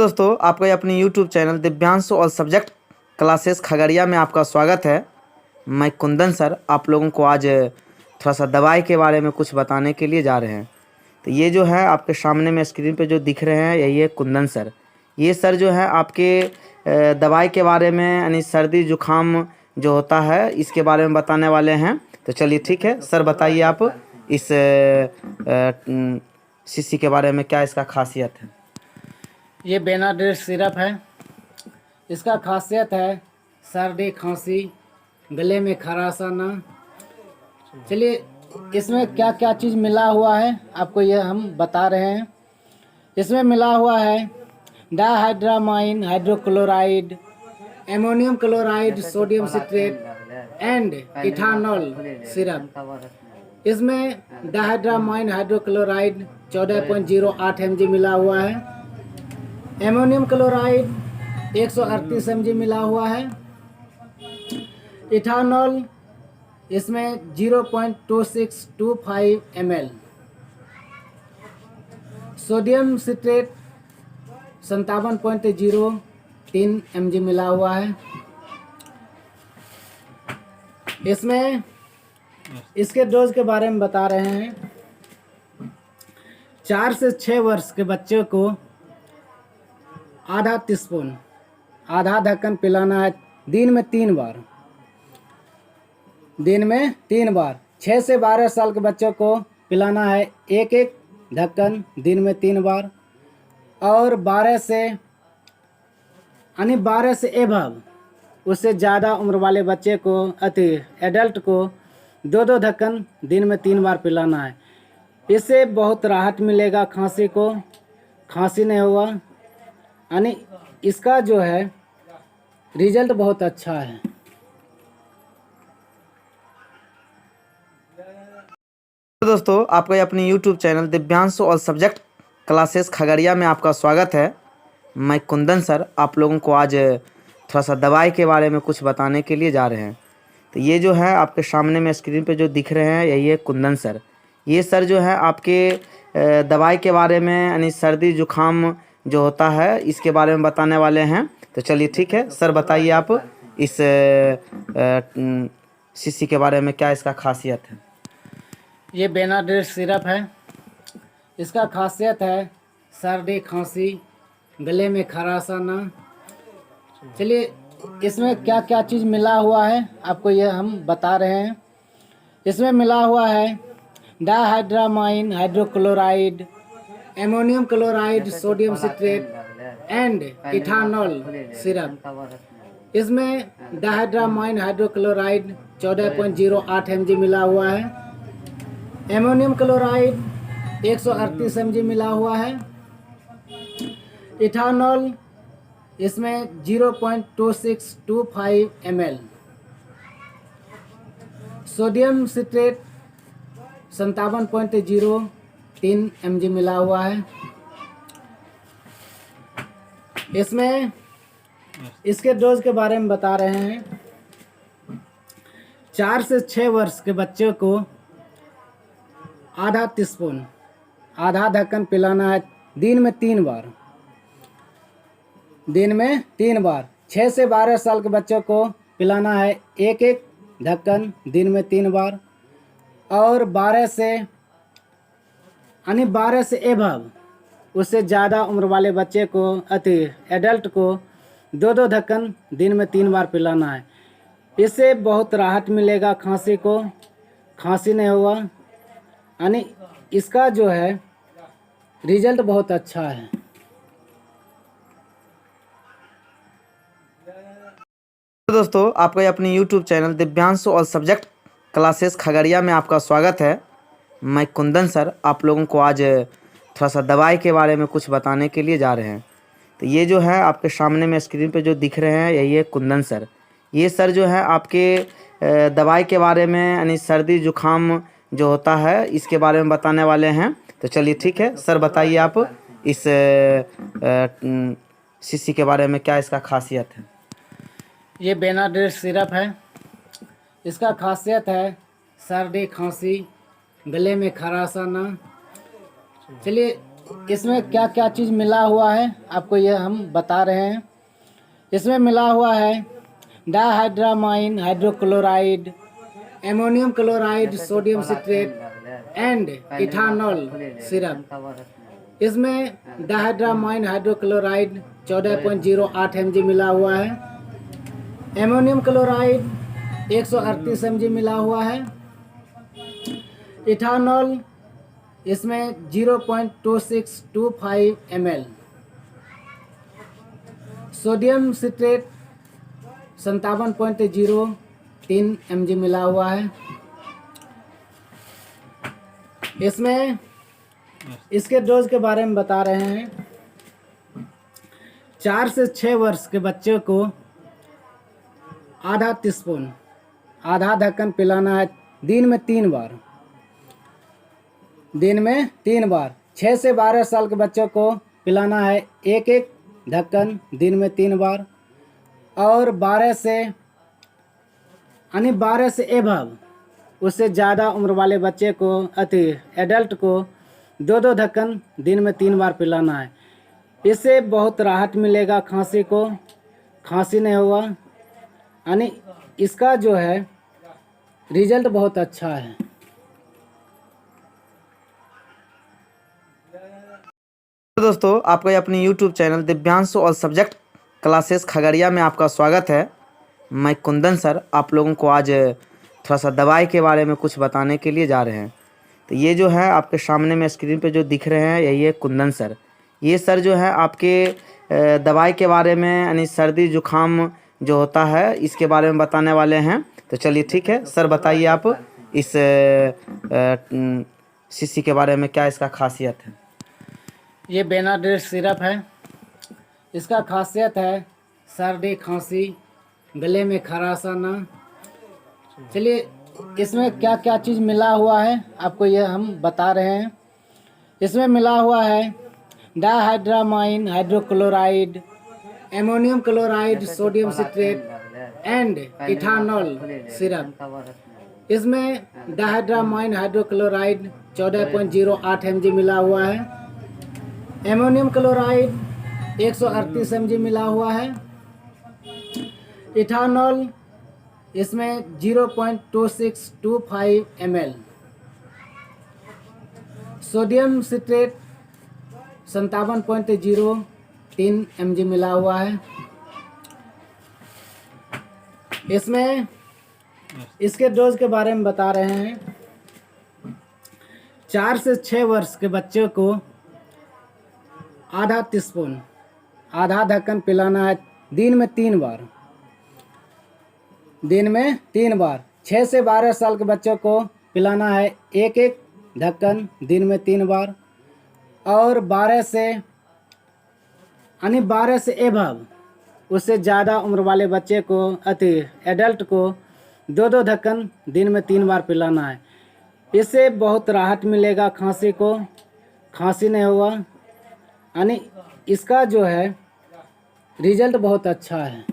दोस्तों, आपका अपनी YouTube channel Divyansh all subject classes Khagaria में आपका स्वागत है। मैं कुंदन सर आप लोगों को आज थोड़ा सा दवाई के बारे में कुछ बताने के लिए जा रहे हैं। तो ये जो है आपके सामने में स्क्रीन पे जो दिख रहे हैं यही है कुंदन सर। ये सर जो है आपके दवाई के बारे में यानी सर्दी जुकाम जो होता है इसके बारे में बताने वाले हैं। तो चलिए ठीक है सर, बताइए आप इस शीशी के बारे में, क्या इसका खासियत है। ये बेनाड्रिल सिरप है। इसका खासियत है सर्दी खांसी, गले में खराश आना। चलिए इसमें क्या क्या चीज़ मिला हुआ है आपको ये हम बता रहे हैं। इसमें मिला हुआ है diphenhydramine hydrochloride, ammonium chloride, sodium citrate and ethanol syrup. इसमें डाइहाइड्रामाइन हाइड्रोक्लोराइड 14.08 mg मिला हुआ है। एमोनियम क्लोराइड 138 mg मिला हुआ है। इथानॉल इसमें 0.2625 ml। सोडियम सिट्रेट 57.03 mg मिला हुआ है। इसमें इसके डोज के बारे में बता रहे हैं। 4 से 6 वर्ष के बच्चे को आधा टीस्पून, आधा ढक्कन पिलाना है दिन में 3 बार। 6 से 12 साल के बच्चों को पिलाना है एक ढक्कन दिन में 3 बार। और 12 से एभव, उससे ज़्यादा उम्र वाले बच्चे को एडल्ट को 2 ढक्कन दिन में 3 बार पिलाना है। इससे बहुत राहत मिलेगा, खांसी नहीं होगा। यानी इसका जो है रिजल्ट बहुत अच्छा है। दोस्तों, आपका अपनी YouTube channel Divyansh all subject classes Khagaria में आपका स्वागत है। मैं कुंदन सर आप लोगों को आज थोड़ा सा दवाई के बारे में कुछ बताने के लिए जा रहे हैं। तो ये जो है आपके सामने में स्क्रीन पे जो दिख रहे हैं यही है कुंदन सर। ये सर जो है आपके दवाई के बारे में यानी सर्दी जुकाम जो होता है इसके बारे में बताने वाले हैं। तो चलिए ठीक है सर, बताइए आप इस शीशी के बारे में, क्या इसका खासियत है। ये बेनाड्रिल सिरप है। इसका खासियत है सर्दी खांसी, गले में खराश आना। चलिए इसमें क्या क्या चीज़ मिला हुआ है आपको ये हम बता रहे हैं। इसमें मिला हुआ है diphenhydramine hydrochloride, ammonium chloride, sodium citrate and ethanol syrup. इसमें डाइहाइड्रामाइन हाइड्रोक्लोराइड 14.08 mg मिला हुआ है। एमोनियम क्लोराइड 138 mg मिला हुआ है। इथानॉल इसमें 0.2625 ml। सोडियम सिट्रेट 57.03 mg मिला हुआ है। इसमें इसके डोज के बारे में बता रहे हैं। 4 से 6 वर्ष के बच्चे को आधा टीस्पून, आधा ढक्कन पिलाना है दिन में 3 बार। 6 से 12 साल के बच्चों को पिलाना है एक ढक्कन दिन में 3 बार। और 12 से एभव, उससे ज़्यादा उम्र वाले बच्चे को एडल्ट को 2 ढक्कन दिन में 3 बार पिलाना है। इससे बहुत राहत मिलेगा, खांसी नहीं होगा। यानी इसका जो है रिजल्ट बहुत अच्छा है। दोस्तों, आपका अपनी YouTube channel Divyansh all subject classes Khagaria में आपका स्वागत है। मैं कुंदन सर आप लोगों को आज थोड़ा सा दवाई के बारे में कुछ बताने के लिए जा रहे हैं। तो ये जो है आपके सामने में स्क्रीन पे जो दिख रहे हैं यही है कुंदन सर। ये सर जो है आपके दवाई के बारे में यानी सर्दी जुकाम जो होता है इसके बारे में बताने वाले हैं। तो चलिए ठीक है सर, बताइए आप इस शीशी के बारे में, क्या इसका खासियत है। ये बेनाड्रिल सिरप है। इसका खासियत है सर्दी खांसी, गले में खराश आना। चलिए इसमें क्या क्या चीज़ मिला हुआ है आपको ये हम बता रहे हैं। इसमें मिला हुआ है diphenhydramine hydrochloride, ammonium chloride, sodium citrate and ethanol syrup. इसमें डाइहाइड्रामाइन हाइड्रोक्लोराइड 14.08 mg मिला हुआ है। एमोनियम क्लोराइड 138 mg मिला हुआ है। इथानॉल इसमें 0.2625 ml। सोडियम सिट्रेट 57.03 mg मिला हुआ है। इसमें इसके डोज के बारे में बता रहे हैं। 4 से 6 वर्ष के बच्चे को आधा टीस्पून, आधा ढक्कन पिलाना है दिन में 3 बार। दिन में 3 बार। 6 से 12 साल के बच्चों को पिलाना है एक एक ढक्कन दिन में 3 बार। और 12 से एबव, उससे ज़्यादा उम्र वाले बच्चे को एडल्ट को 2 ढक्कन दिन में 3 बार पिलाना है। इससे बहुत राहत मिलेगा खांसी को, खांसी नहीं होगा। यानी इसका जो है रिजल्ट बहुत अच्छा है। दोस्तों, आपका अपने YouTube channel Divyansh all subject classes Khagaria में आपका स्वागत है। मैं कुंदन सर आप लोगों को आज थोड़ा सा दवाई के बारे में कुछ बताने के लिए जा रहे हैं। तो ये जो है आपके सामने में स्क्रीन पे जो दिख रहे हैं, यही है कुंदन सर। ये सर जो है आपके दवाई के बारे में, यानी सर्दी जुकाम जो होता है इसके बारे में बताने वाले हैं। तो चलिए ठीक है सर, बताइए आप इस शीशी के बारे में, क्या इसका खासियत है। ये बेनाड्रिल सिरप है। इसका खासियत है सर्दी खांसी, गले में खराश आना। चलिए इसमें क्या क्या चीज़ मिला हुआ है आपको ये हम बता रहे हैं। इसमें मिला हुआ है diphenhydramine hydrochloride, ammonium chloride, sodium citrate and ethanol syrup. इसमें डाइहाइड्रामाइन हाइड्रोक्लोराइड 14.08 mg मिला हुआ है। एमोनियम क्लोराइड 138 mg मिला हुआ है। इथानॉल इसमें 0.2625 ml। सोडियम सिट्रेट 57.03 mg मिला हुआ है। इसमें इसके डोज के बारे में बता रहे हैं। 4 से 6 वर्ष के बच्चे को आधा टीस्पून, आधा ढक्कन पिलाना है दिन में 3 बार। दिन में 3 बार। 6 से 12 साल के बच्चों को पिलाना है एक एक ढक्कन दिन में 3 बार। और 12 से एबव, उससे ज़्यादा उम्र वाले बच्चे को एडल्ट को 2 ढक्कन दिन में 3 बार पिलाना है। इससे बहुत राहत मिलेगा खांसी को, खांसी नहीं होगा। यानी इसका जो है रिजल्ट बहुत अच्छा है।